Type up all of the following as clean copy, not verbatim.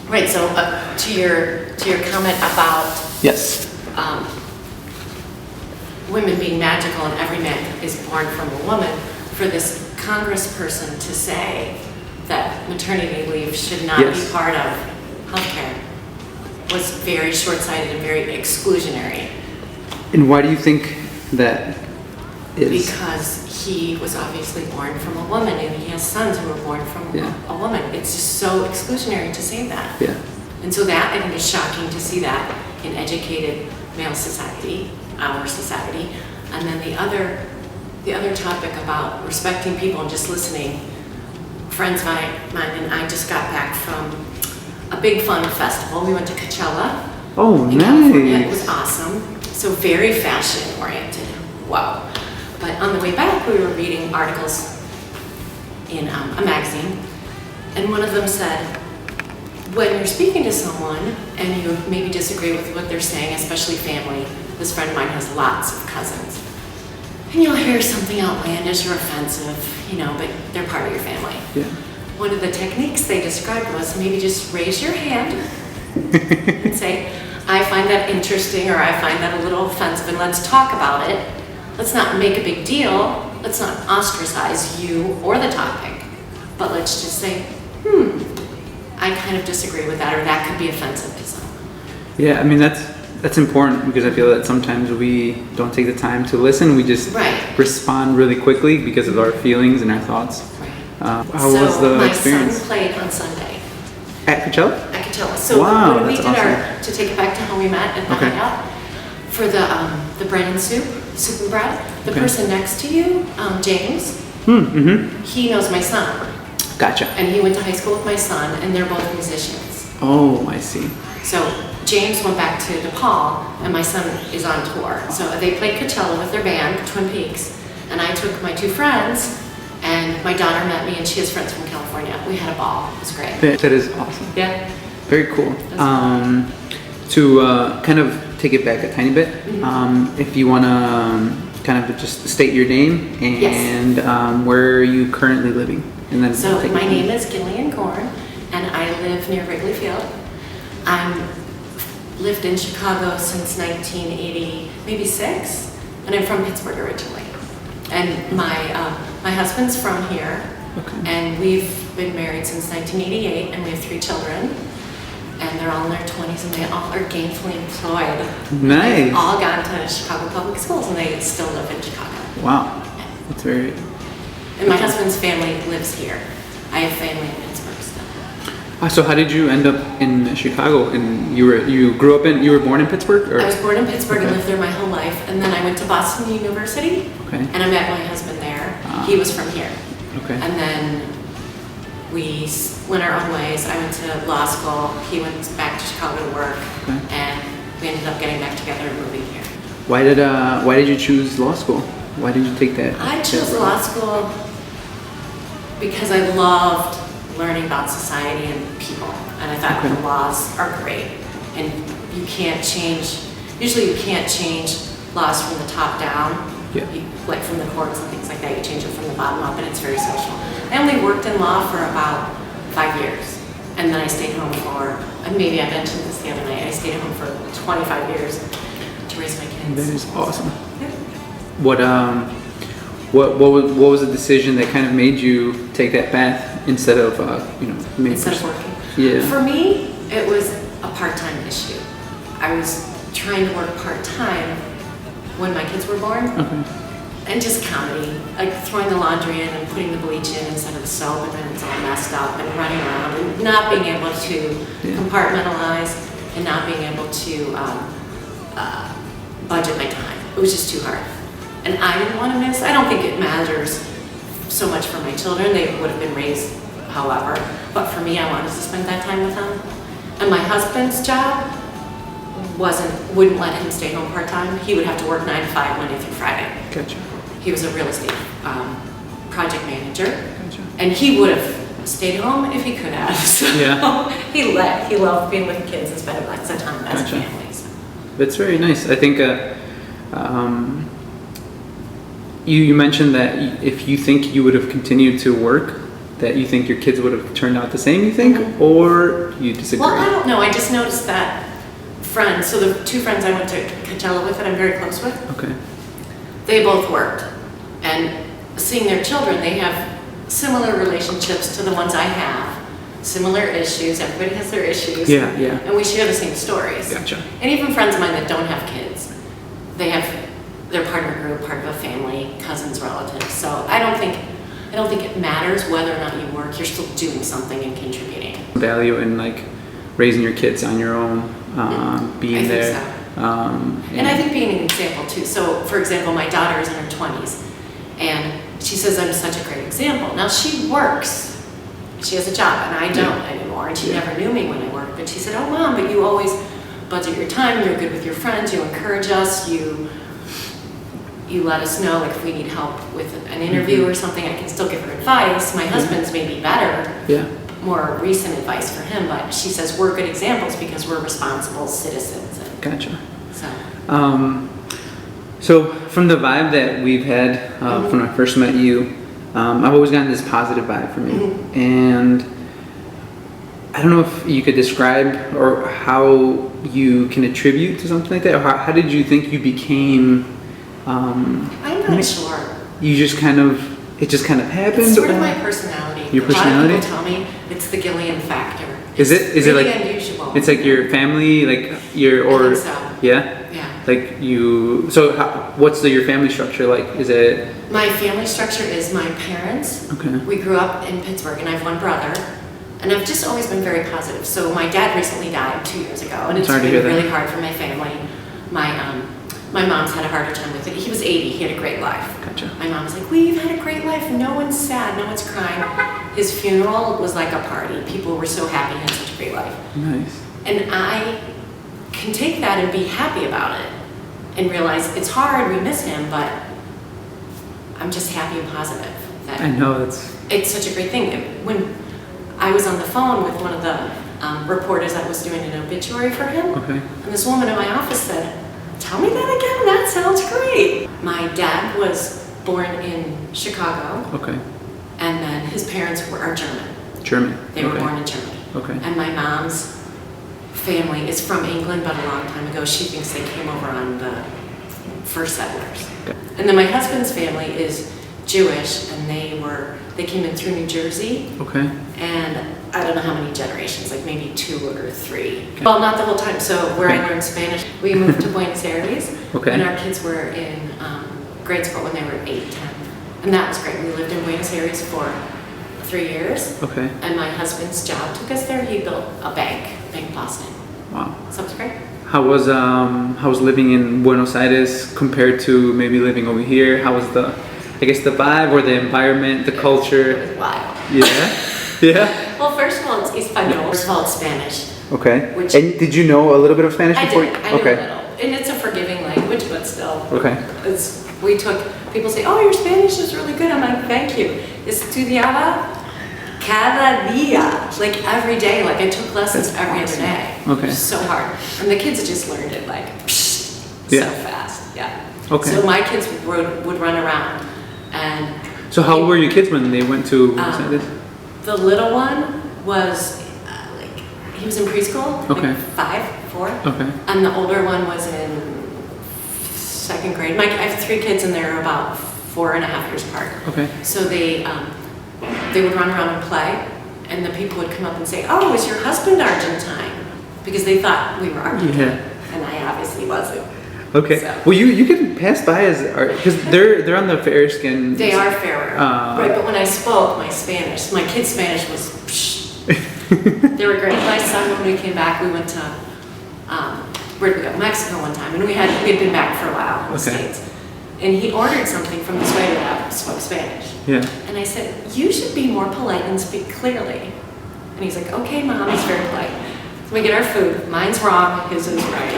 Right, so to your comment about Yes. women being magical and every man is born from a woman, for this congressperson to say that maternity leave should not be part of healthcare was very short-sighted and very exclusionary. And why do you think that is? Because he was obviously born from a woman and he has sons who were born from a woman. It's just so exclusionary to say that. Yeah. And so that, I think, is shocking to see that in educated male society, our society. And then the other topic about respecting people and just listening. Friends of mine and I just got back from a big fun festival. We went to Coachella. Oh, in nice. California. It was awesome. So very fashion oriented. Wow. But on the way back, we were reading articles in a magazine, and one of them said, when you're speaking to someone and you maybe disagree with what they're saying, especially family, this friend of mine has lots of cousins, and you'll hear something outlandish or offensive, but they're part of your family. Yeah. One of the techniques they described was maybe just raise your hand and say, I find that interesting, or I find that a little offensive, and let's talk about it. Let's not make a big deal. Let's not ostracize you or the topic, but let's just say, I kind of disagree with that, or that could be offensive to someone. Yeah, I mean, that's important, because I feel that sometimes we don't take the time to listen. We just respond really quickly because of our feelings and our thoughts. Right. How was the experience? My son played on Sunday. At Coachella? At Coachella. So wow, when we that's did awesome. to take it back to how we met at the hideout, for the bread and soup and bread, the person next to you, James, he knows my son. Gotcha. And he went to high school with my son, and they're both musicians. Oh, I see. So James went back to DePaul, and my son is on tour. So they played Coachella with their band, Twin Peaks, and I took my two friends, and my daughter met me, and she has friends from California. We had a ball. It was great. That is awesome. Yeah. Very cool. To kind of take it back a tiny bit, if you want to kind of just state your name and where are you currently living? And then so my name is Gillian Goern, and I live near Wrigley Field. I've lived in Chicago since 1980, maybe 6, and I'm from Pittsburgh originally. And my husband's from here, and we've been married since 1988, and we have 3 children. And they're all in their 20s, and they all are gainfully employed. Nice. They've all gone to Chicago public schools, and they still live in Chicago. Wow. That's very... And my husband's family lives here. I have family in Pittsburgh still. So how did you end up in Chicago? And you were born in Pittsburgh? Or? I was born in Pittsburgh and lived there my whole life. And then I went to Boston University, and I met my husband there. He was from here. Okay. And then we went our own ways. I went to law school. He went back to Chicago to work, and we ended up getting back together and moving here. Why did you choose law school? Why did you take that? I chose law school because I loved learning about society and people, and I thought the laws are great. And you can't change laws from the top down. Like from the courts and things like that, you change it from the bottom up, and it's very social. I only worked in law for about 5 years, and then I stayed home for, maybe I mentioned this the other night, I stayed home for 25 years to raise my kids. That is awesome. Yeah. What was the decision that kind of made you take that path instead of instead of working? Yeah. For me, it was a part-time issue. I was trying to work part-time when my kids were born. And just comedy, like throwing the laundry in and putting the bleach in instead of the soap, and then it's all messed up, and running around and not being able to compartmentalize and not being able to budget my time. It was just too hard. And I didn't want to miss. I don't think it matters so much for my children. They would have been raised however. But for me, I wanted to spend that time with them. And my husband's job wouldn't let him stay home part-time. He would have to work 9 to 5 Monday through Friday. Gotcha. He was a real estate project manager, and he would have stayed home if he could have. So he loved being with the kids and spending lots of time as a family. So. That's very nice. I think you mentioned that if you think you would have continued to work that you think your kids would have turned out the same, you think, or you disagree? Well, I don't know. I just noticed that friends, so the two friends I went to Coachella with that I'm very close with, Okay. they both worked. And seeing their children, they have similar relationships to the ones I have, similar issues. Everybody has their issues. Yeah, yeah. And we share the same stories. Gotcha. And even friends of mine that don't have kids, they have their partner group, part of a family, cousins, relatives. So I don't think it matters whether or not you work. You're still doing something and contributing. Value in like raising your kids on your own, being I think there. so. And I think being an example too. So, for example, my daughter is in her 20s, and she says I'm such a great example. Now she works, she has a job, and I don't anymore. And she never knew me when I worked. But she said, "Oh, Mom, but you always budget your time. You're good with your friends. You encourage us. You let us know like if we need help with an interview or something. I can still give her advice. My husband's maybe better." Yeah. More recent advice for him, but she says we're good examples because we're responsible citizens. And Gotcha. so. So from the vibe that we've had when I first met you, I've always gotten this positive vibe from you, and I don't know if you could describe or how you can attribute to something like that, or how did you think you became? I'm not sure. You just it just kind of happened. It's sort of my personality. Your personality? A lot of people tell me it's the Gillian factor. Is it really like unusual? It's like your family, like your or I think so. Yeah. Yeah. Like you. So what's your family structure like? Is it? My family structure is my parents. Okay. We grew up in Pittsburgh, and I have one brother. And I've just always been very positive. So my dad recently died 2 years ago, and it's been really hard for my family. My mom's had a harder time with it. He was 80. He had a great life. Gotcha. My mom was like, "We've had a great life. No one's sad. No one's crying." His funeral was like a party. People were so happy he had such a great life. Nice. And I can take that and be happy about it and realize it's hard. We miss him, but I'm just happy and positive. That I know it's such a great thing. When I was on the phone with one of the reporters that was doing an obituary for him, Okay. and this woman in my office said, "Tell me that again, that sounds great." My dad was born in Chicago, Okay. and then his parents are German. German. They were born in Germany. Okay. And my mom's family is from England, but a long time ago. She thinks they came over on the first settlers. Okay. And then my husband's family is Jewish, and they came in through New Jersey. Okay. And I don't know how many generations, like maybe 2 or 3. Okay. Well, not the whole time. So where I learned Spanish, we moved to Buenos Aires. Okay. And our kids were in grade school when they were 8, 10. And that was great. We lived in Buenos Aires for 3 years. Okay. And my husband's job took us there. He built a bank in Boston. Wow. So it was great. How was living in Buenos Aires compared to maybe living over here? How was the vibe or the environment, the culture? It was wild. Yeah. Yeah. Well, first of all, it's Espanol. First of all, it's Spanish. Okay. Which And did you know a little bit of Spanish I before? did. I knew Okay. a little. And it's a forgiving language, but still. Okay. People say, "Oh, your Spanish is really good." I'm like, "Thank you." Estudiaba cada día, like every day. Like I took lessons every other day. Okay. It was so hard. And the kids just learned it like so fast. Yeah. Okay. So my kids would run around. And So how old were your kids when they went to Buenos Aires? the little one was he was in preschool, Okay. like 5, 4. Okay. And the older one was in 2nd grade. I have 3 kids, and they're about 4.5 years apart. Okay. So they would run around and play, and the people would come up and say, "Oh, is your husband Argentine?" Because they thought we were Argentine, Yeah. and I obviously wasn't. Okay. So. Well, you can pass by as because they're on the fair skin. They are fairer, right? But when I spoke my Spanish, my kids' Spanish was. They were great. My son, when we came back, we went to where did we go? Mexico one time, and we had been back for a while in the States. And he ordered something from this waiter that spoke Spanish. Yeah. And I said, "You should be more polite and speak clearly." And he's like, "Okay, Mom." He's very polite. So we get our food. Mine's wrong. His is right.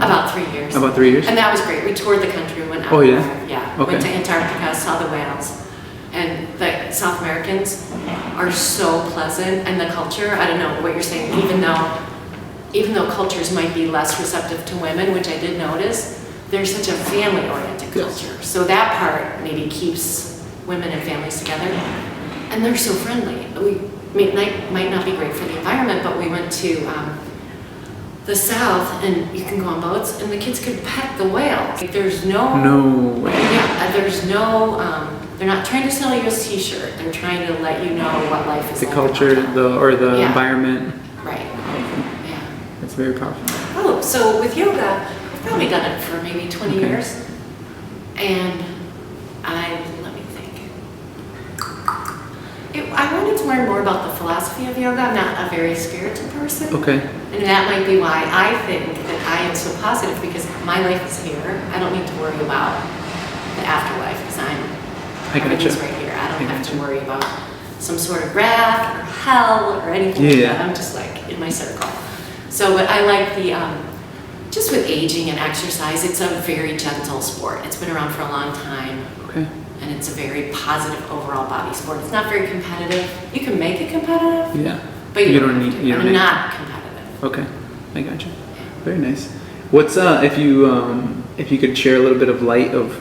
About 3 years. About 3 years. And that was great. We toured the country. We went out. Oh yeah. Yeah. Okay. Went to Antarctica. Saw the whales. And the South Americans are so pleasant, and the culture. I don't know what you're saying. Even though cultures might be less receptive to women, which I did notice, there's such a family-oriented culture. So that part maybe keeps women and families together. and they're so friendly. We might not be great for the environment, but we went to the south, and you can go on boats, and the kids could pet the whale. Like, there's No way. yeah, there's no, they're not trying to sell you a t-shirt. They're trying to let you know what life is The like. culture, around them. the Yeah. environment. Right. Yeah. That's very powerful. Oh, so with yoga, I've probably done it for maybe 20 Okay. years. And let me think. I wanted to learn more about the philosophy of yoga. I'm not a very spiritual person. Okay. And that might be why I think that I am so positive, because my life is here. I don't need to worry about the afterlife, because everything's gotcha. right here. I don't I have to gotcha. worry about some sort of wrath or hell or anything like Yeah. that. I'm just like in my circle. So, but I like the, just with aging and exercise, it's a very gentle sport. It's been around for a long time. Okay. And it's a very positive overall body sport. It's not very competitive. You can make it competitive, Yeah. but you don't need. have to. You don't I'm need. not competitive. Okay. I gotcha. Very nice. What's if you could share a little bit of light of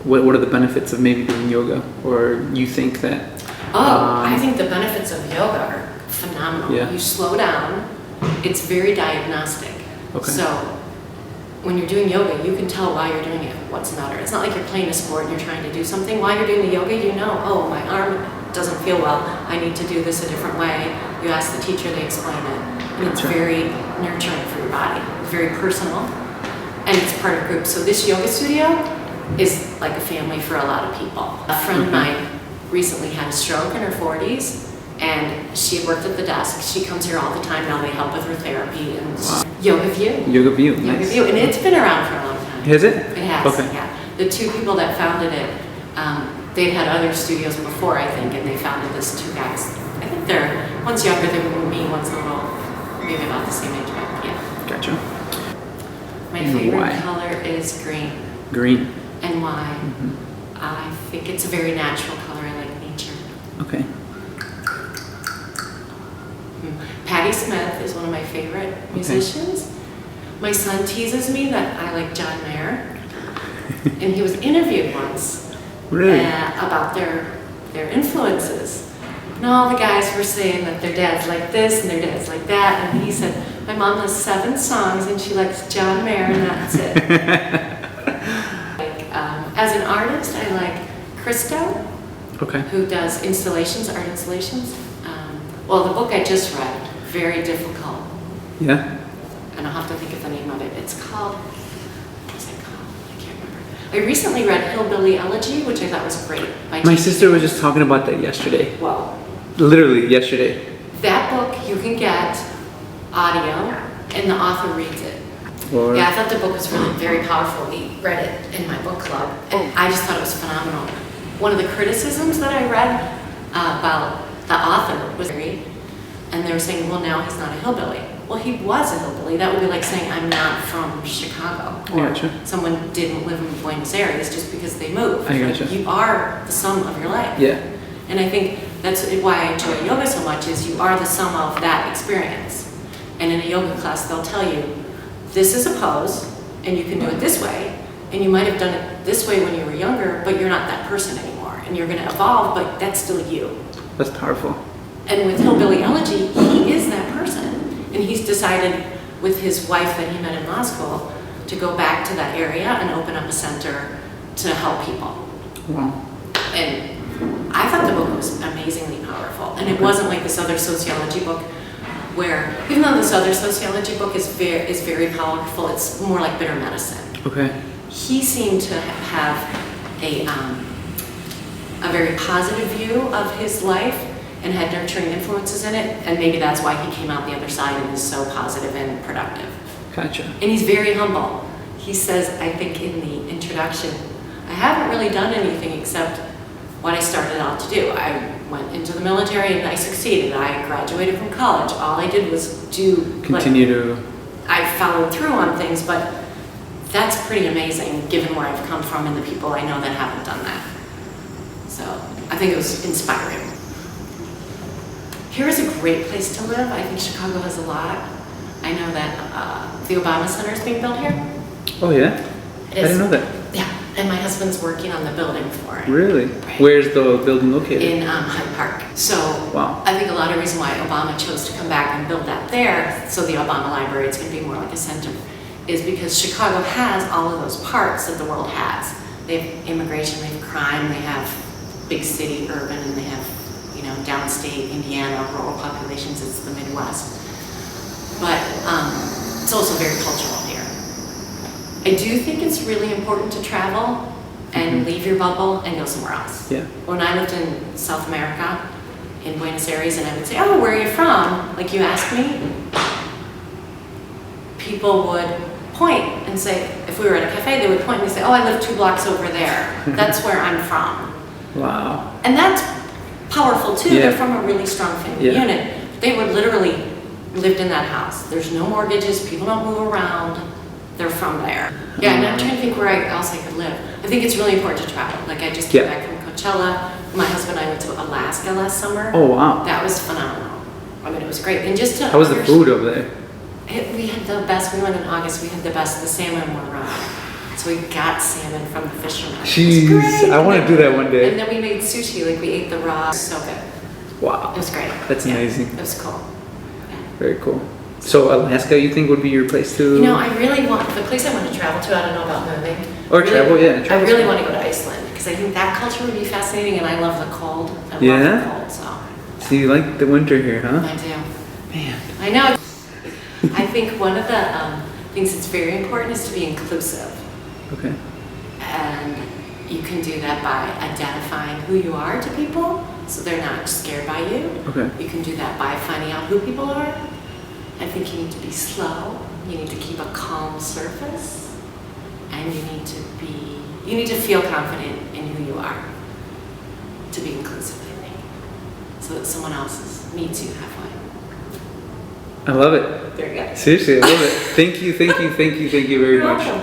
what are the benefits of maybe doing yoga, or you think that? I think the benefits of yoga are phenomenal. Yeah. You slow down. It's very diagnostic. Okay. So when you're doing yoga, you can tell why you're doing it, what's the matter. It's not like you're playing a sport and you're trying to do something. While you're doing the yoga, you know, oh, my arm doesn't feel well. I need to do this a different way. You ask the teacher, they explain it. And it's Sure. very nurturing for your body. It's very personal. And it's part of groups. So this yoga studio is like a family for a lot of people. A friend of mine recently had a stroke in her 40s, and she had worked at the desk. She comes here all the time now. They help with her therapy and Yoga View. Yoga View. Yoga Nice. View, and it's been around for a long time. Has it? It has. Okay. Yeah. The two people that founded it, they'd had other studios before, I think, and they founded this. Two guys. I think one's younger than me, one's a little, maybe about the same age. But yeah. Gotcha. My And favorite why? color is green. Green. And why? Mm-hmm. I think it's a very natural color. I like nature. Okay. Patti Smith is one of my favorite musicians. My son teases me that I like John Mayer, and he was interviewed once Really? about their influences. And all the guys were saying that their dad's like this and their dad's like that, and he said, my mom has 7 songs and she likes John Mayer and that's it. As an artist, I like Christo, Okay. who does installations, art installations. Well, the book I just read, very difficult, Yeah. and I'll have to think of the name of it. It's called, what's it called? I can't remember. I recently read Hillbilly Elegy, which I thought was great. By My J.G. sister was just talking about that yesterday. Well, Literally yesterday. that book you can get audio, and the author reads it. Or, Yeah, I thought the book was really very powerful. We read it in my book club, and I just thought it was phenomenal. One of the criticisms that I read about the author was, and they were saying, well, now he's not a hillbilly. Well, he was a hillbilly. That would be like saying, I'm not from Chicago. I gotcha. Someone didn't live in Buenos Aires just because they moved. I gotcha. You are the sum of your life. Yeah. And I think that's why I enjoy yoga so much, is you are the sum of that experience. And in a yoga class, they'll tell you, this is a pose, and you can do it this way. And you might have done it this way when you were younger, but you're not that person anymore. And you're going to evolve, but that's still you. That's powerful. And with Hillbilly Elegy, he is that person. And he's decided with his wife that he met in law school to go back to that area and open up a center to help people. Wow. And I thought the book was amazingly powerful. And it wasn't like this other sociology book where, even though this other sociology book is very powerful, it's more like bitter medicine. Okay. He seemed to have a very positive view of his life and had nurturing influences in it, and maybe that's why he came out the other side and is so positive and productive. Gotcha. And he's very humble. He says, I think in the introduction, I haven't really done anything except what I started out to do. I went into the military and I succeeded. I graduated from college. All I did was Continue to. I followed through on things, but that's pretty amazing given where I've come from and the people I know that haven't done that. So I think it was inspiring. Here is a great place to live. I think Chicago has a lot. I know that the Obama Center is being built here. Oh yeah. I didn't know that. Yeah, And my husband's working on the building for it. Really? Right. Where's the building located? In Hyde Park. So Wow. I think a lot of reason why Obama chose to come back and build that there, so the Obama Library, it's going to be more like a center, is because Chicago has all of those parts that the world has. They have immigration, they have crime, they have big city, urban, and they have, you know, downstate, Indiana, rural populations, it's the Midwest. But it's also very cultural here. I do think it's really important to travel and leave your bubble and go somewhere else. Yeah. When I lived in South America, in Buenos Aires, and I would say, oh, where are you from? Like you asked me, people would point and say, if we were at a cafe, they would point and say, oh, I live 2 blocks over there. That's where I'm from. Wow. And that's powerful too. Yeah. They're from a really strong family Yeah. unit. They were literally lived in that house. There's no mortgages, people don't move around. They're from there. Yeah, and I'm trying to think where else I could live. I think it's really important to travel. Like I just came Yeah. back from Coachella. My husband and I went to Alaska last summer. Oh, wow. That was phenomenal. I mean, it was great. And just to How was the food over there? we had the best. We went in August. We had the best. The salmon were so we got salmon from the fishermen. It was Jeez, great. I want to do that one day. And then we made sushi. Like we ate the raw. So good. Wow. It was great. That's Yeah, amazing. It was cool. Yeah. Very cool. So Alaska, you think would be your place to? You know, I really want the place I want to travel to. I don't know about moving. Or Really- travel, yeah. I travel's really fun. want to go to Iceland because I think that culture would be fascinating, and I love the cold. I love Yeah? the cold. So So you like the winter here, huh? I do. Man. I know. I think one of the things that's very important is to be inclusive. Okay. And you can do that by identifying who you are to people so they're not scared by you. Okay. You can do that by finding out who people are. I think you need to be slow. You need to keep a calm surface. And you need to feel confident in who you are to be inclusive, I think. So that someone else meets you halfway. I love it. There you go. Seriously, I love it. Thank you very You're much. welcome.